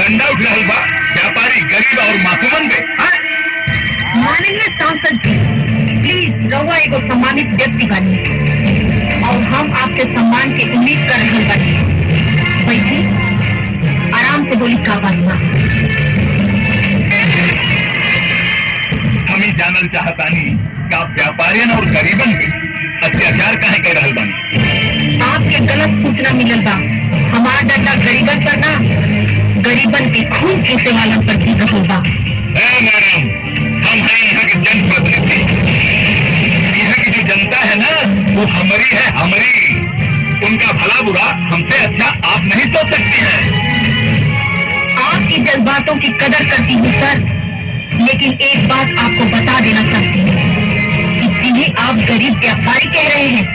डंडा उठ रहा बा व्यापारी गरीब और मासूमन पे। माननीय सांसद जी, प्लीज रउआ एगो सम्मानित व्यक्ति बनी और हम आपके सम्मान की उम्मीद कर रहे बनी। बैठी, आराम से बोली का बात बा। हम ही जानल चाहतानी कि आप व्यापारियन और गरीबन पे अत्याचार काहे कर रहल बानी। आपके गलत सूचना मिलल बा। हमारा डंडा गरीबन पर ना, गरीबन के खून चूसे वालन पर भी रहल बा। मैडम, हम हैं यहाँ के जनप्रतिनिधि। यहाँ की जो जनता है ना वो हमारी है, हमारी। उनका भला बुरा हमसे अच्छा आप नहीं सोच सकती हैं। आपकी जज्बातों की कदर करती हूँ सर, लेकिन एक बात आपको बता देना चाहती हूँ कि जिन्हें आप गरीब व्यापारी कह रहे हैं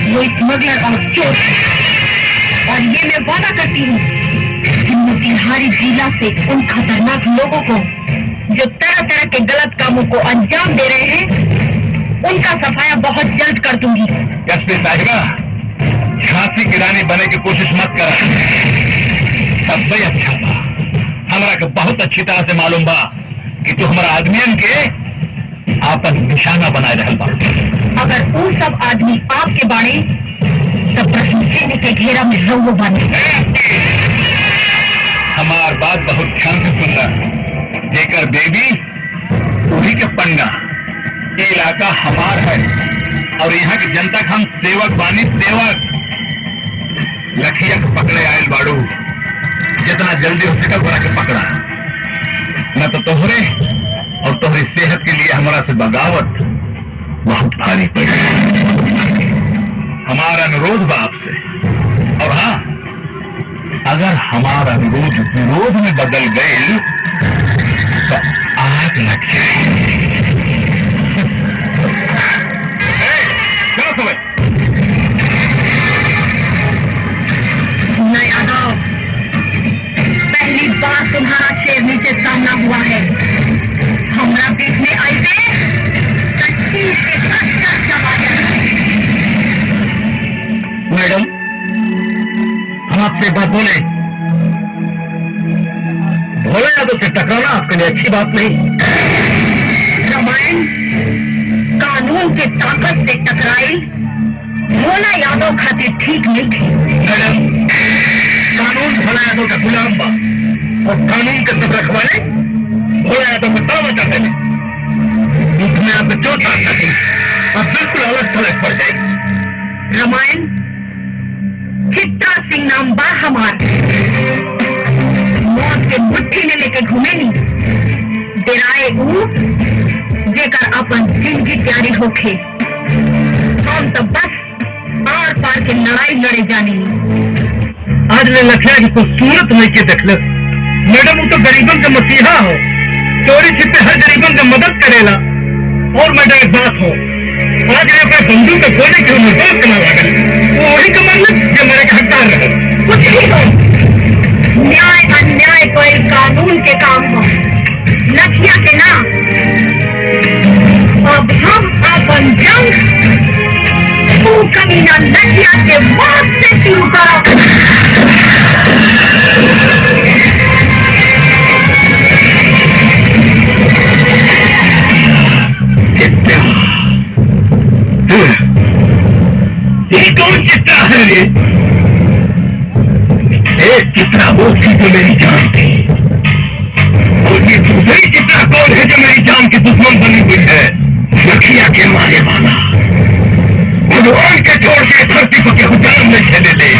वो स्मगलर और चोर है। और ये मैं वादा करती हूँ कि मोतिहारी जिला से उन खतरनाक लोगों को जो तरह तरह के गलत कामों को अंजाम दे रहे हैं उनका सफाया बहुत जल्द कर दूंगी। एसपी साहिबा, झांसी की रानी बनने की कोशिश मत करा। सबसे अच्छा था, हमारा के बहुत अच्छी तरह से मालूम बा कि तू हमारा आदमियन के आपन निशाना बनाए रहल बा। अगर वो सब आदमी आपके बाड़े तब प्रश्न चिन्ह के घेरा में रहो बने। हमार बात बहुत ध्यान से सुन रहा। जेकर बेबी उन्हीं के पंडा। ये इलाका हमार है और यहाँ की जनता का हम सेवक बानी, सेवक। लखिया को पकड़े आयल बाड़ू, जितना जल्दी हो सका बुरा के पकड़ा, न तो तोहरे और तोहरी सेहत के लिए हमारा से बगावत बहुत भारी पड़ी। हमारा अनुरोध बा आपसे, और हाँ, अगर हमारा अनुरोध विरोध में बदल गए तो आग लग जाए। चलो सुबह। यादव, पहली बार तुम्हारा शेरनी से सामना हुआ है। हमारा बीच में आई मैडम, हम आपसे बात बोले। भोला यादव से टकराना आपके लिए अच्छी बात नहीं। रामायण कानून के ताकत से टकराई भोला यादव खातिर ठीक नहीं थी। मैडम, कानून भोला यादव का गुलाम बा और कानून के सब रखवाले भोला यादव में तावा चाहते हैं। इसमें आपको चोट आ सकती और बिल्कुल अलग थलग पड़ जाएगी। रामायण, चित्रा सिंह नाम बा हमार। मौत के मुट्ठी में लेके घूमे नहीं डेराए जेकर अपन जिंदगी तैयारी होके। हम तो बस आर पार के लड़ाई लड़े जाने। आज ने लखिया की खूबसूरत नहीं के देखलस। मैडम, वो तो गरीबन का मसीहा हो, चोरी छिपे हर गरीबन का मदद करेला। और मैडम एक बात हो, आज ने अपने बंधु के गोले के मजदूर कमा लागल, वो वही कमांड जो मेरे का हकदार रहे। कुछ भी हो, न्याय अन्याय कोई कानून के काम हो, लखिया के ना। अब हम अपन जंग तू कमीना लखिया के मौत से शुरू करो। ये कौन चित्रा है? एक चित्रा वो थी जो मेरी जान थी, और ये दूसरी चित्रा कौन है जो मेरी जान की दुश्मन बनी हुई है? लखिया के मारे वाला, भगवान के छोड़ के धरती को केहू जान में खेले ले।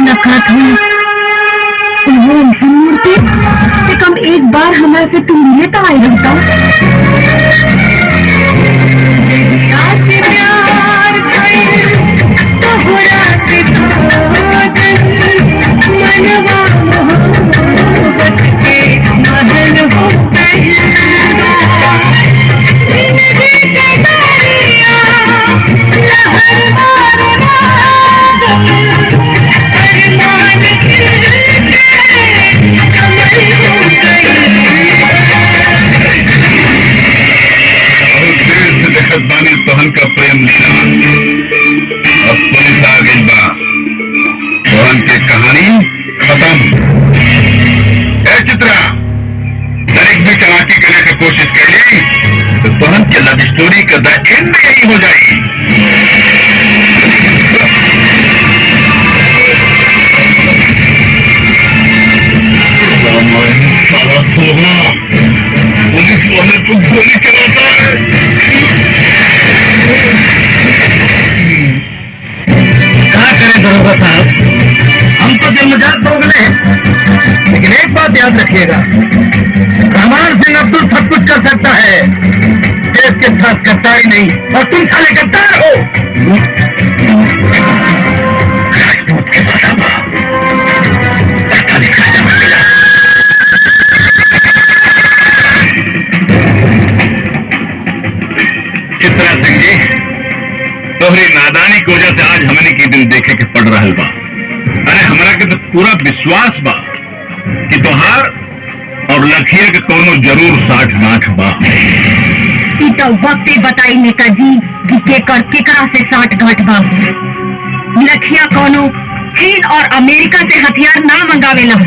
मुलाकात हुई वो ऐसी मूर्ति कि कम एक बार हमारे से तुम मिले तो आई रहता तोहन का प्रेम लीला अब पुलिस आ गई बा तोहन के कहानी खत्म। ए चित्रा दरेक भी चालाकी करने की कोशिश कर ली तो तोहन के लव स्टोरी का द एंड यही हो जाएगी। पुलिस वाले को गोली चलाता है। क्या करें दरोगा साहब, हम तो जन्मजात दोगले हैं, लेकिन एक बात याद रखिएगा, रहमान सिंह अब्दुल सब कुछ कर सकता है, देश के साथ गद्दारी नहीं, और तुम साले गद्दार हो। राजपूत के बाबा 48 का जमा मिला। चित्रा सिंह जी, तोहरी नादानी की वजह से आज हमने की दिन देखे के पड़ रहा बा। अरे हमरा के तो पूरा विश्वास बा कि तोहार और लखिया के कोनो जरूर 60-60 बा। तो वक्त बताई नेताजी कि केकर केकरा से 60-60 बा। लखिया कोनो चीन और अमेरिका से हथियार ना मंगावेला।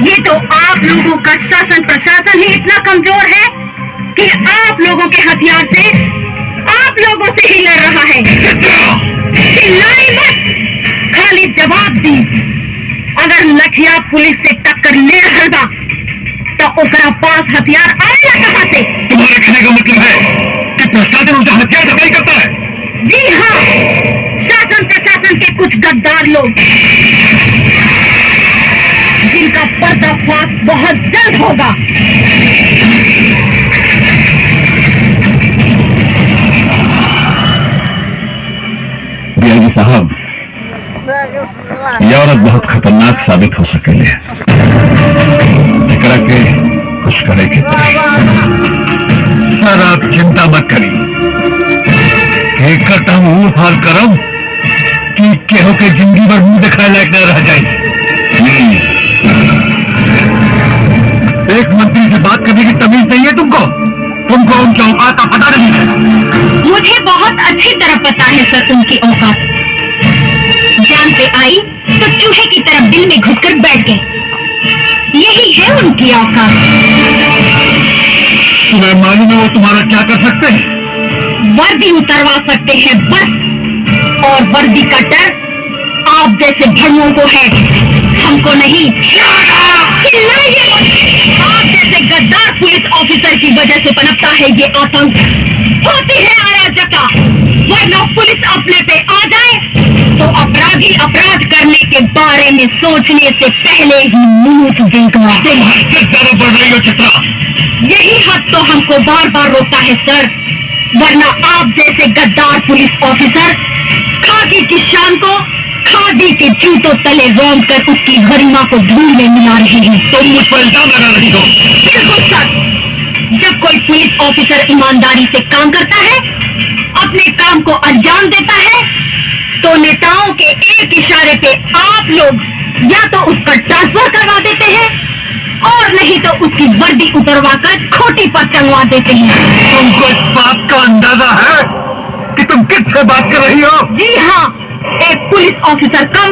ये तो आप लोगों का शासन प्रशासन ही इतना कमजोर है कि आप लोगों के हथियार से आप लोगों से ही लड़ रहा है। चिल्लाई मत, खाली जवाब दी। अगर लखिया पुलिस से टक्कर ले रहा था तो ओकरा पास हथियार आएगा कहां से? तुम्हारे कहने का मतलब है कि प्रशासन उनका हथियार सप्लाई करता है? जी हाँ, शासन प्रशासन के कुछ गद्दार लोग जिनका पर्दाफाश बहुत जल्द होगा। बियाजी साहब, यह औरत बहुत खतरनाक साबित हो सकेले, एकरा के खुश करे के सर आप चिंता मत करी, एक हम हाल करम कि केहो के जिंदगी भर मुंह दिखाए लायक न रह जाए। एक मंत्री से बात करने की तमीज नहीं है तुमको उनकी औकात का पता नहीं है। मुझे बहुत अच्छी तरह पता है सर उनकी औकात। जान पे आई तो चूहे की तरह दिल में घुसकर बैठ गए। यही है उनकी औकात। तुम्हें मालूम है वो तुम्हारा क्या कर सकते हैं? वर्दी उतरवा सकते हैं बस, और वर्दी का डर आप जैसे भड़ुओं को है, हमको नहीं। चिल्लाइए मत। आप जैसे गद्दार पुलिस ऑफिसर की वजह से पनपता है ये आतंक। होती है अराजकता, वरना पुलिस अपने पे आ जाए तो अपराधी अपराध करने के बारे में सोचने से पहले ही मुंह देगा। तुम हद से ज्यादा बढ़ रही हो चित्रा। यही हद तो हमको बार बार रोकता है सर, वरना आप जैसे गद्दार पुलिस ऑफिसर खाकी की शान को खादी के जूतों तले रोंद कर उसकी गरिमा को धूल में मिला रहे हैं। तुम मुझ पर इल्जाम लगा रही हो। बिल्कुल सर, जब कोई पुलिस ऑफिसर ईमानदारी से काम करता है, अपने काम को अंजाम देता है, तो नेताओं के एक इशारे पे आप लोग या तो उसका ट्रांसफर करवा देते हैं और नहीं तो उसकी वर्दी उतरवाकर खोटी पर टंगवा देते हैं। तुमको इस बात का अंदाजा है कि तुम किससे बात कर रही हो? जी हाँ, एक पुलिस ऑफिसर कम,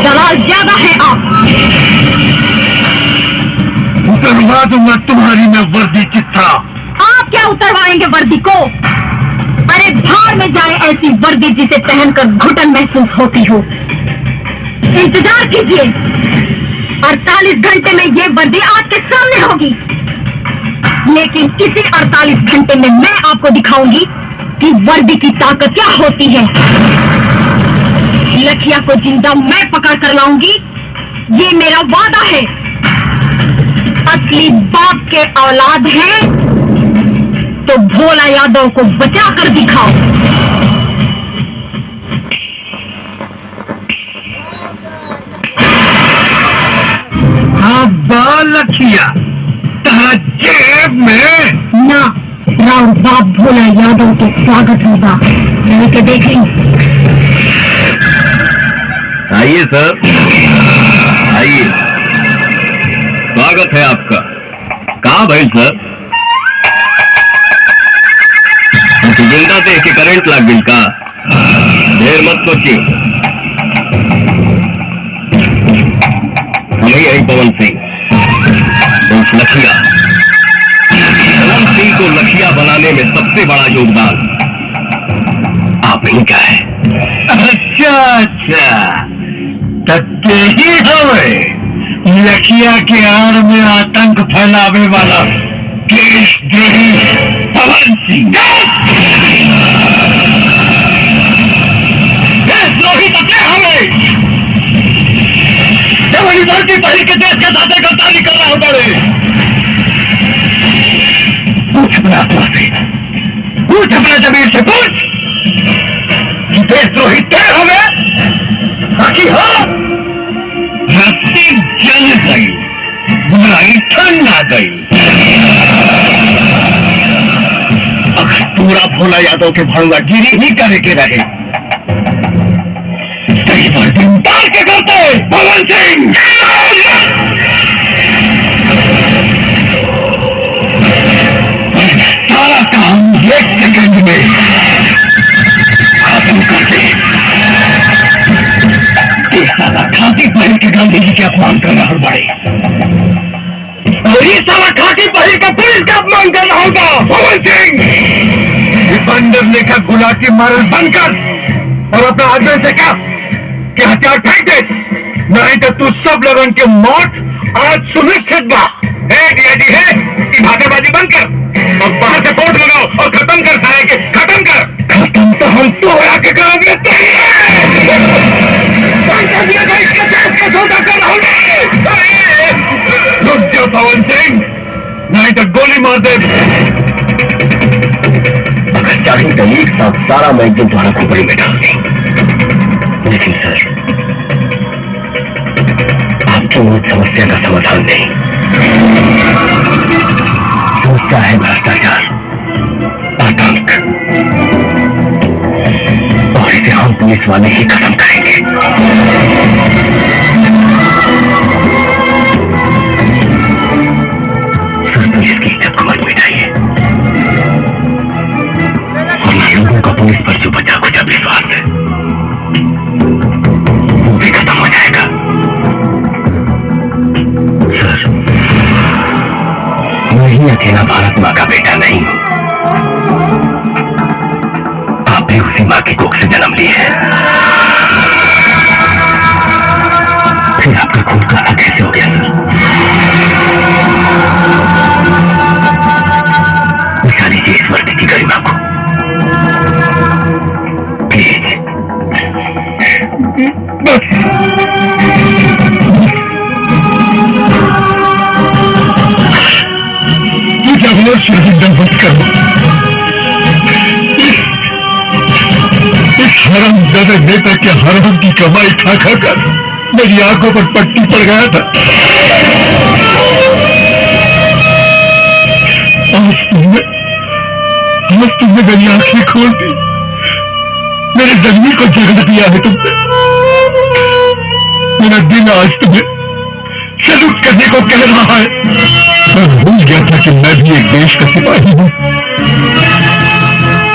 दलाल ज्यादा है आप। उतरवा दूंगा तुम्हारी मैं वर्दी चित्रा। आप क्या उतरवाएंगे वर्दी को? अरे भाड़ में जाए ऐसी वर्दी जिसे पहनकर घुटन महसूस होती हो। इंतजार कीजिए, 48 घंटे में ये वर्दी आपके सामने होगी। लेकिन इसी 48 घंटे में मैं आपको दिखाऊंगी कि वर्दी की ताकत क्या होती है। लखिया को जिंदा मैं पकड़ कर लाऊंगी, ये मेरा वादा है। असली बाप के औलाद है तो भोला यादव को बचा कर दिखाओ। लखिया तारा जेब में ना, राव बाप भोला यादव के स्वागत होगा, नहीं तो देखेंगे। आइए सर, आइए, स्वागत है आपका। कहाँ भाई सर? जिंदा देख के करंट लग गई का? देर मत सोचिए, हम ही यही पवन सिंह लखिया। पवन सिंह को लखिया बनाने में सबसे बड़ा योगदान आप ही का है। अच्छा अच्छा, तब ही हमें लखिया के आड़ में आतंक फैलावे वाला देशद्रोही पवन सिंह। देशद्रोही तक हमें जवानी धरती पहली के देश के साथ गद्दारी कर रहा हूं। बड़े पूछ अपने आत्मा से, पूछ अपने जमीन से, पूछ कि देशद्रोही तय हमें बाकी हाँ रस्सी जल गई, बुराई ठंड आ गई। अगर पूरा भोला यादव के भड़ुआ गिरी ही करे के रहे, कई बार दिन उतार के करते पवन सिंह। सारा काम एक सेकंड में खत्म कर दे। साला खाकी पहन के गांधी जी के अपमान कर रहा बड़े, और ये साला खाकी पहन के पुलिस का अपमान कर रहा होगा पवन सिंह। बंदर लेखा गुलाटी मारल बंद कर और अपना आदमी से कहा कि हथियार फेंक दे, नहीं तो तू सब लोगों की मौत आज सुनिश्चित बा। डीआईजी है कि भागेबाजी बंद कर और बाहर से बोर्ड लगाओ और खत्म कर सारे के, खत्म कर। खत्म तो हम तो आके करोगे। रुक जाओ पवन सिंह, नहीं तो गोली मार दे। अगर चाहिए तो एक साथ सारा मैं एकदम तुम्हारा खोपड़ी में डाल दी, लेकिन सर आपकी मूल समस्या का समाधान नहीं। समस्या है भ्रष्टाचार, आतंक, और इसे हम पुलिस वाले ही खत्म करेंगे। सर पुलिस की इज्जत को मत मिटाइए, और लोगों का पुलिस पर जो बचा कुचा विश्वास है वो भी खत्म हो जाएगा। सर मैं ही अकेला भारत माँ का बेटा नहीं हूं, आप भी उसी माँ की कोख से जन्म लिए हैं। फिर आपका खून काला कैसे हो गया सर? बचा लीजिए इस वर्दी की गरिमा को प्लीज। शहीद मत करो, इस हरामजादे नेता के हराम की कमाई खा खा कर मेरी आंखों पर पट्टी पड़ गया था। आज तुमने मेरी आंखें खोल दी, मेरे जमीन को जगह दिया है तुमने। मेरा दिल आज तुम्हें सैल्यूट करने को कह रहा है। मैं भूल गया था कि मैं भी एक देश का सिपाही हूं।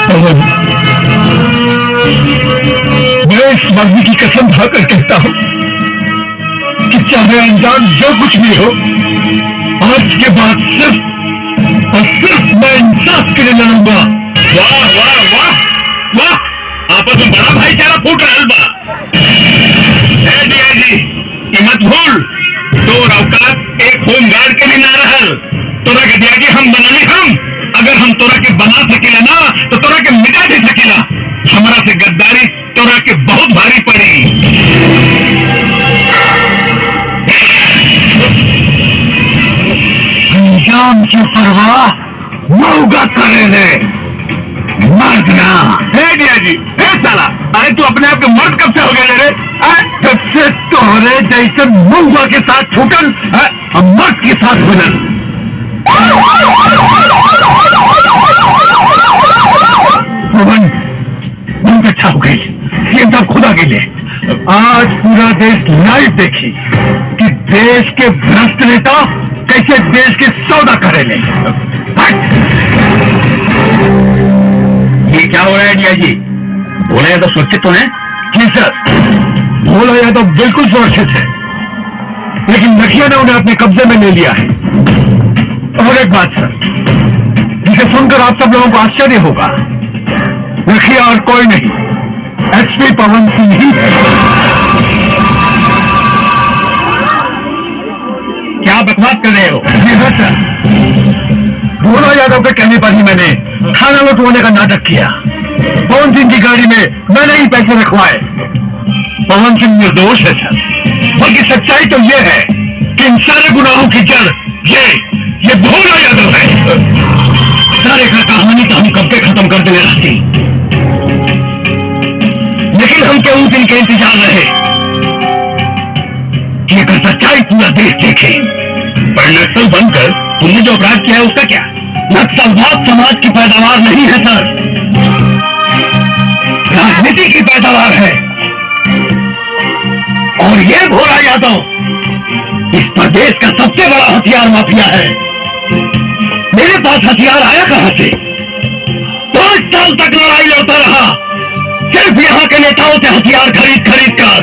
पवन, मैं इस मर्दी की कसम खाकर कहता हूं कि चाहे अंजाम जो कुछ भी हो, आज के बाद सिर्फ और सिर्फ मैं इंसाफ के लिए लड़ूंगा। वाह वाह वाह वाह, आपस में बड़ा भाईचारा फूट रहा बा। डीआईजी मत भूल, तो औकात एक होमगार्ड के लिए ना रहल। तोरा के डीआईजी हम बनाने, हम अगर हम तोरा के बना सकेला ना तो तोरा के मिटा दे सकेला। हमारा से गद्दारी तोरा के बहुत भारी पड़ी। आमची परवा मौगा करेले, मर्द ना। दिया जी, साला, अरे तू अपने आप के मर्द कब से हो गया रे? जब से तोहरे जैसे मौगा के साथ छूटन और मर्द के साथ बनन। पवन बहुत अच्छा हो गई, सीएम साहब खुद आगे ले। आज पूरा देश लाइव देखी कि देश के भ्रष्ट नेता कैसे देश के सौदा करेले। ये क्या हो रहा है डिया जी? भोला यादव सुरक्षित तो है? जी सर, भोला यादव बिल्कुल सुरक्षित है, लेकिन नखिया ने उन्हें अपने कब्जे में ले लिया है। और एक बात सर, जिसे सुनकर आप सब लोगों को आश्चर्य होगा, नखिया और कोई नहीं, एसपी पवन सिंह ही है। क्या बकवास कर रहे हो? जी हाँ सर, भोला यादव के कहने पर ही मैंने थाना लुटवाने का नाटक किया। पवन सिंह की गाड़ी में मैंने ही पैसे रखवाए। पवन सिंह निर्दोष है सर, बल्कि सच्चाई तो यह है कि इन सारे गुनाहों की जड़ ये भोला यादव है। सारे का कहानी तो हम कब के खत्म कर देने रहती, लेकिन हम क्या उस दिन के इंतजार रहे कि अगर सच्चाई पूरा देश देखे। पर नक्सल बनकर तुमने जो अपराध किया है उसका क्या? नक्सलवाद समाज की पैदावार नहीं है सर, राजनीति की पैदावार है। और ये भोला यादव इस प्रदेश का सबसे बड़ा हथियार माफिया है। मेरे पास हथियार आया कहां से? 5 साल तक लड़ाई लड़ता रहा, सिर्फ यहां के नेताओं से हथियार खरीद कर।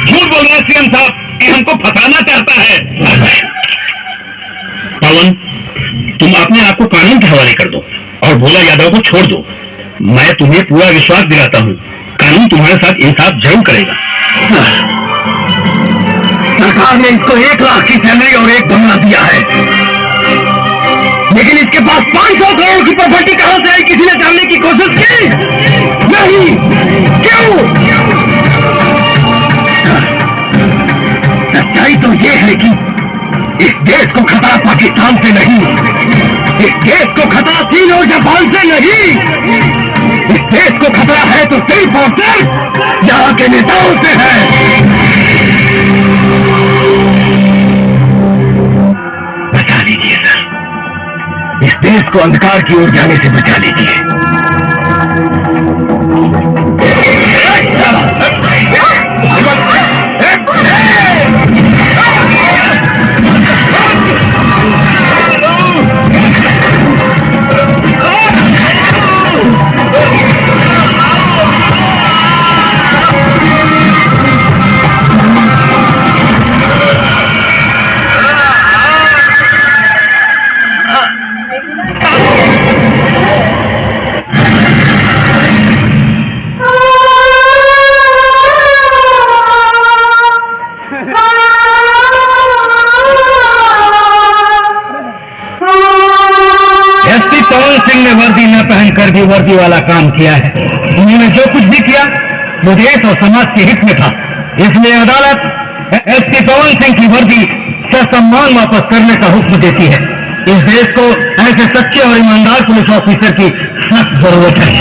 झूठ बोल रहे सीएम साहब कि हमको फंसाना चाहता है। पवन, तुम अपने आप को कानून के हवाले कर दो और भोला यादव को छोड़ दो। मैं तुम्हें पूरा विश्वास दिलाता हूं, कानून तुम्हारे साथ इंसाफ जरूर करेगा। सरकार ने इसको 1 लाख की सैलरी और 1 बंगला दिया है, लेकिन इसके पास 500 करोड़ की प्रॉपर्टी कहां से आई? किसी ने जानने की कोशिश की? नहीं। क्यों? सच्चाई तो ये है कि इस देश को खतरा पाकिस्तान से नहीं, इस देश को खतरा चीन और जापान से नहीं, इस देश को खतरा है तो सिर्फ और सिर्फ यहाँ के नेताओं से है। बचा लीजिए सर, इस देश को अंधकार की ओर जाने से बचा लीजिए। पवन सिंह ने वर्दी न पहनकर भी वर्दी वाला काम किया है। उन्होंने जो कुछ भी किया वो देश और समाज के हित में था, इसलिए अदालत एसपी पवन सिंह की वर्दी ससम्मान वापस करने का हुक्म देती है। इस देश को ऐसे सच्चे और ईमानदार पुलिस ऑफिसर की सख्त जरूरत है।